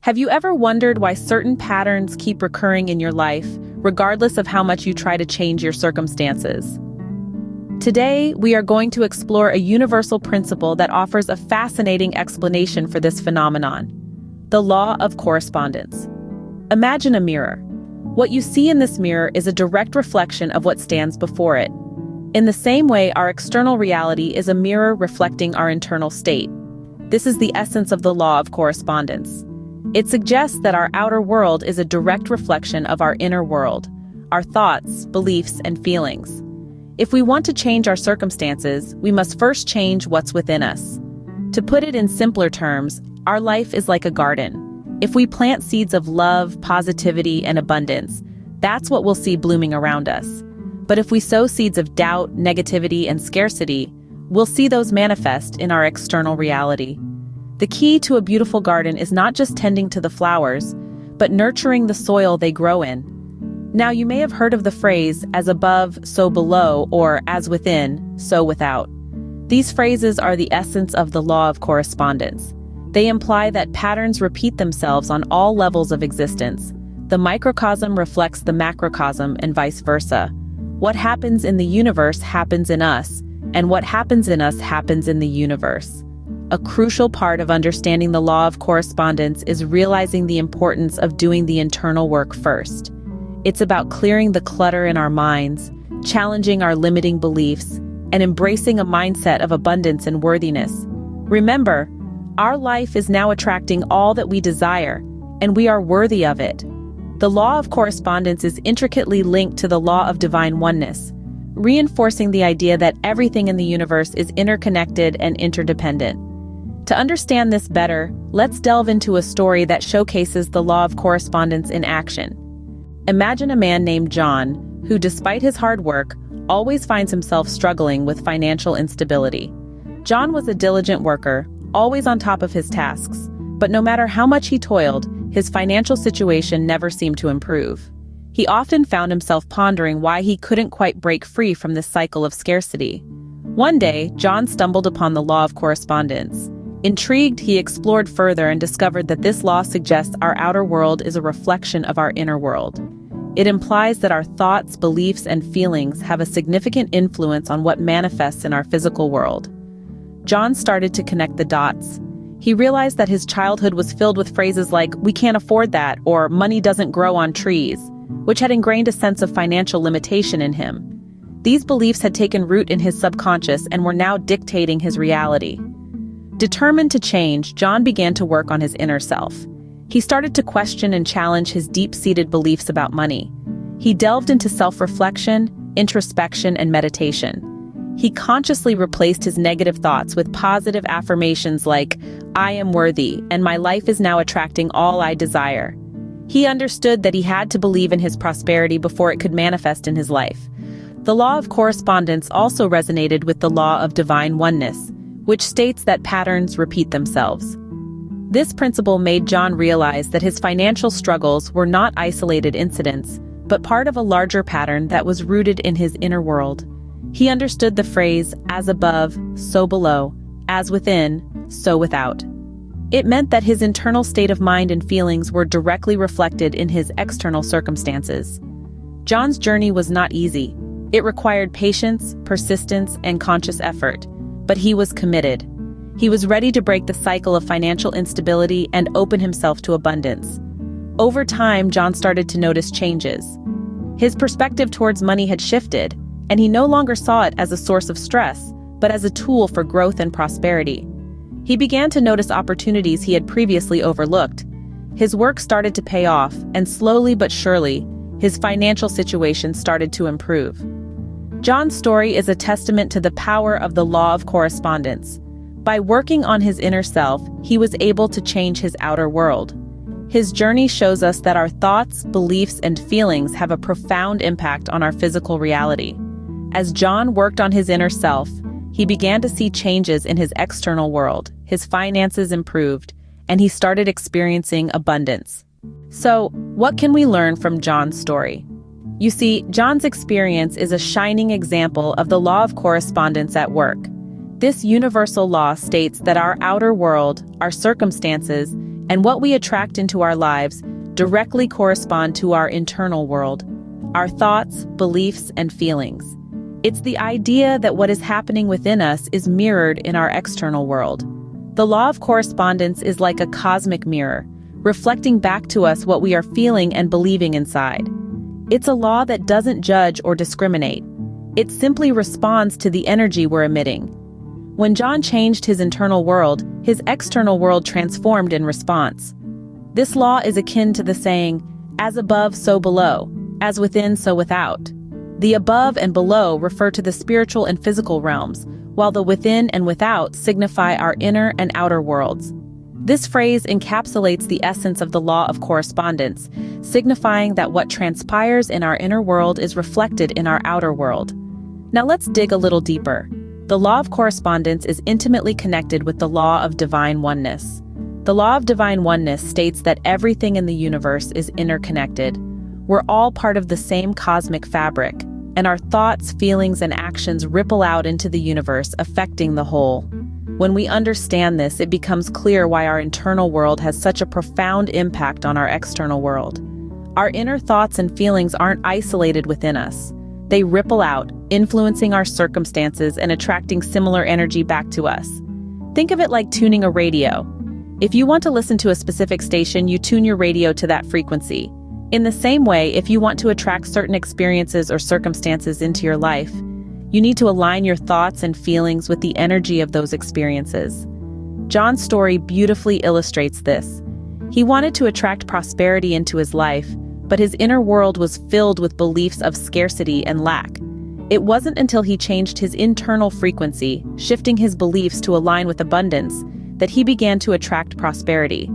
Have you ever wondered why certain patterns keep recurring in your life, regardless of how much you try to change your circumstances? Today, we are going to explore a universal principle that offers a fascinating explanation for this phenomenon: the law of correspondence. Imagine a mirror. What you see in this mirror is a direct reflection of what stands before it. In the same way, our external reality is a mirror reflecting our internal state. This is the essence of the law of correspondence. It suggests that our outer world is a direct reflection of our inner world, our thoughts, beliefs, and feelings. If we want to change our circumstances, we must first change what's within us. To put it in simpler terms, our life is like a garden. If we plant seeds of love, positivity, and abundance, that's what we'll see blooming around us. But if we sow seeds of doubt, negativity, and scarcity, we'll see those manifest in our external reality. The key to a beautiful garden is not just tending to the flowers, but nurturing the soil they grow in. Now, you may have heard of the phrase, as above, so below, or as within, so without. These phrases are the essence of the law of correspondence. They imply that patterns repeat themselves on all levels of existence. The microcosm reflects the macrocosm and vice versa. What happens in the universe happens in us, and what happens in us happens in the universe. A crucial part of understanding the law of correspondence is realizing the importance of doing the internal work first. It's about clearing the clutter in our minds, challenging our limiting beliefs, and embracing a mindset of abundance and worthiness. Remember, our life is now attracting all that we desire, and we are worthy of it. The law of correspondence is intricately linked to the law of divine oneness, reinforcing the idea that everything in the universe is interconnected and interdependent. To understand this better, let's delve into a story that showcases the law of correspondence in action. Imagine a man named John, who, despite his hard work, always finds himself struggling with financial instability. John was a diligent worker, always on top of his tasks, but no matter how much he toiled, his financial situation never seemed to improve. He often found himself pondering why he couldn't quite break free from this cycle of scarcity. One day, John stumbled upon the law of correspondence. Intrigued, he explored further and discovered that this law suggests our outer world is a reflection of our inner world. It implies that our thoughts, beliefs, and feelings have a significant influence on what manifests in our physical world. John started to connect the dots. He realized that his childhood was filled with phrases like, "we can't afford that," or "money doesn't grow on trees," which had ingrained a sense of financial limitation in him. These beliefs had taken root in his subconscious and were now dictating his reality. Determined to change, John began to work on his inner self. He started to question and challenge his deep-seated beliefs about money. He delved into self-reflection, introspection, and meditation. He consciously replaced his negative thoughts with positive affirmations like, "I am worthy, and my life is now attracting all I desire." He understood that he had to believe in his prosperity before it could manifest in his life. The law of correspondence also resonated with the law of divine oneness, which states that patterns repeat themselves. This principle made John realize that his financial struggles were not isolated incidents, but part of a larger pattern that was rooted in his inner world. He understood the phrase, "as above, so below, as within, so without." It meant that his internal state of mind and feelings were directly reflected in his external circumstances. John's journey was not easy. It required patience, persistence, and conscious effort. But he was committed. He was ready to break the cycle of financial instability and open himself to abundance. Over time, John started to notice changes. His perspective towards money had shifted, and he no longer saw it as a source of stress, but as a tool for growth and prosperity. He began to notice opportunities he had previously overlooked. His work started to pay off, and slowly but surely, his financial situation started to improve. John's story is a testament to the power of the law of correspondence. By working on his inner self, he was able to change his outer world. His journey shows us that our thoughts, beliefs, and feelings have a profound impact on our physical reality. As John worked on his inner self, he began to see changes in his external world. His finances improved, and he started experiencing abundance. So, what can we learn from John's story? You see, John's experience is a shining example of the law of correspondence at work. This universal law states that our outer world, our circumstances, And what we attract into our lives directly correspond to our internal world, our thoughts, beliefs, and feelings. It's the idea that what is happening within us is mirrored in our external world. The law of correspondence is like a cosmic mirror, reflecting back to us what we are feeling and believing inside. It's a law that doesn't judge or discriminate. It simply responds to the energy we're emitting. When John changed his internal world, his external world transformed in response. This law is akin to the saying, "As above, so below, as within, so without." The above and below refer to the spiritual and physical realms, while the within and without signify our inner and outer worlds. This phrase encapsulates the essence of the law of correspondence, signifying that what transpires in our inner world is reflected in our outer world. Now let's dig a little deeper. The law of correspondence is intimately connected with the law of divine oneness. The law of divine oneness states that everything in the universe is interconnected. We're all part of the same cosmic fabric, and our thoughts, feelings, and actions ripple out into the universe, affecting the whole. When we understand this, it becomes clear why our internal world has such a profound impact on our external world. Our inner thoughts and feelings aren't isolated within us. They ripple out, influencing our circumstances and attracting similar energy back to us. Think of it like tuning a radio. If you want to listen to a specific station, you tune your radio to that frequency. In the same way, if you want to attract certain experiences or circumstances into your life, you need to align your thoughts and feelings with the energy of those experiences. John's story beautifully illustrates this. He wanted to attract prosperity into his life, but his inner world was filled with beliefs of scarcity and lack. It wasn't until he changed his internal frequency, shifting his beliefs to align with abundance, that he began to attract prosperity.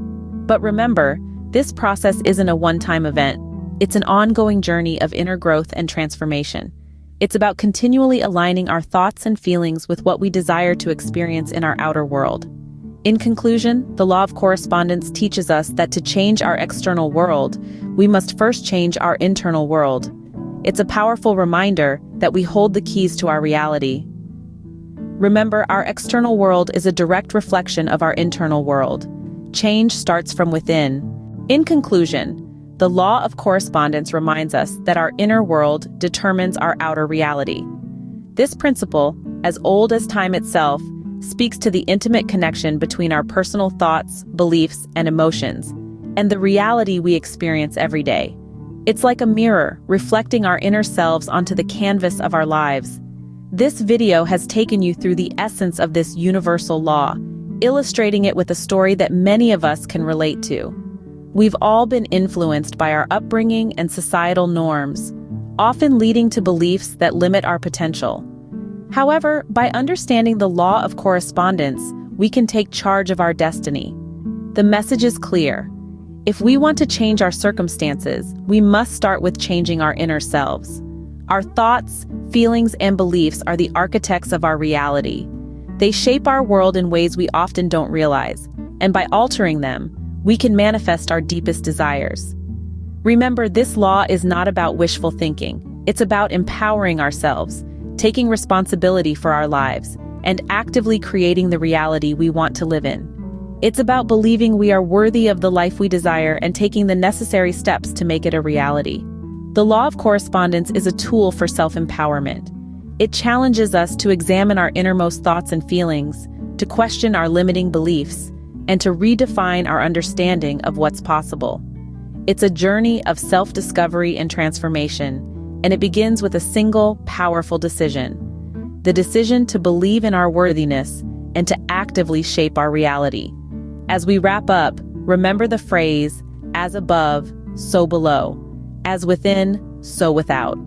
But remember, this process isn't a one-time event. It's an ongoing journey of inner growth and transformation. It's about continually aligning our thoughts and feelings with what we desire to experience in our outer world. In conclusion, the law of correspondence teaches us that to change our external world, we must first change our internal world. It's a powerful reminder that we hold the keys to our reality. Remember, our external world is a direct reflection of our internal world. Change starts from within. In conclusion, the law of correspondence reminds us that our inner world determines our outer reality. This principle, as old as time itself, speaks to the intimate connection between our personal thoughts, beliefs, and emotions, and the reality we experience every day. It's like a mirror, reflecting our inner selves onto the canvas of our lives. This video has taken you through the essence of this universal law, illustrating it with a story that many of us can relate to. We've all been influenced by our upbringing and societal norms, often leading to beliefs that limit our potential. However, by understanding the law of correspondence, we can take charge of our destiny. The message is clear. If we want to change our circumstances, we must start with changing our inner selves. Our thoughts, feelings, and beliefs are the architects of our reality. They shape our world in ways we often don't realize, and by altering them, we can manifest our deepest desires. Remember, this law is not about wishful thinking. It's about empowering ourselves, taking responsibility for our lives, and actively creating the reality we want to live in. It's about believing we are worthy of the life we desire and taking the necessary steps to make it a reality. The law of correspondence is a tool for self-empowerment. It challenges us to examine our innermost thoughts and feelings, to question our limiting beliefs, and to redefine our understanding of what's possible. It's a journey of self-discovery and transformation, and it begins with a single, powerful decision. The decision to believe in our worthiness and to actively shape our reality. As we wrap up, remember the phrase, "As above, so below. As within, so without."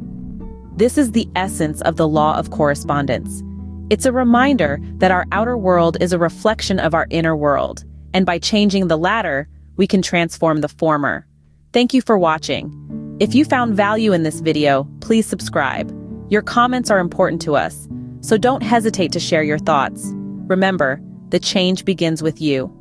This is the essence of the law of correspondence. It's a reminder that our outer world is a reflection of our inner world, and by changing the latter, we can transform the former. Thank you for watching. If you found value in this video, please subscribe. Your comments are important to us, so don't hesitate to share your thoughts. Remember, the change begins with you.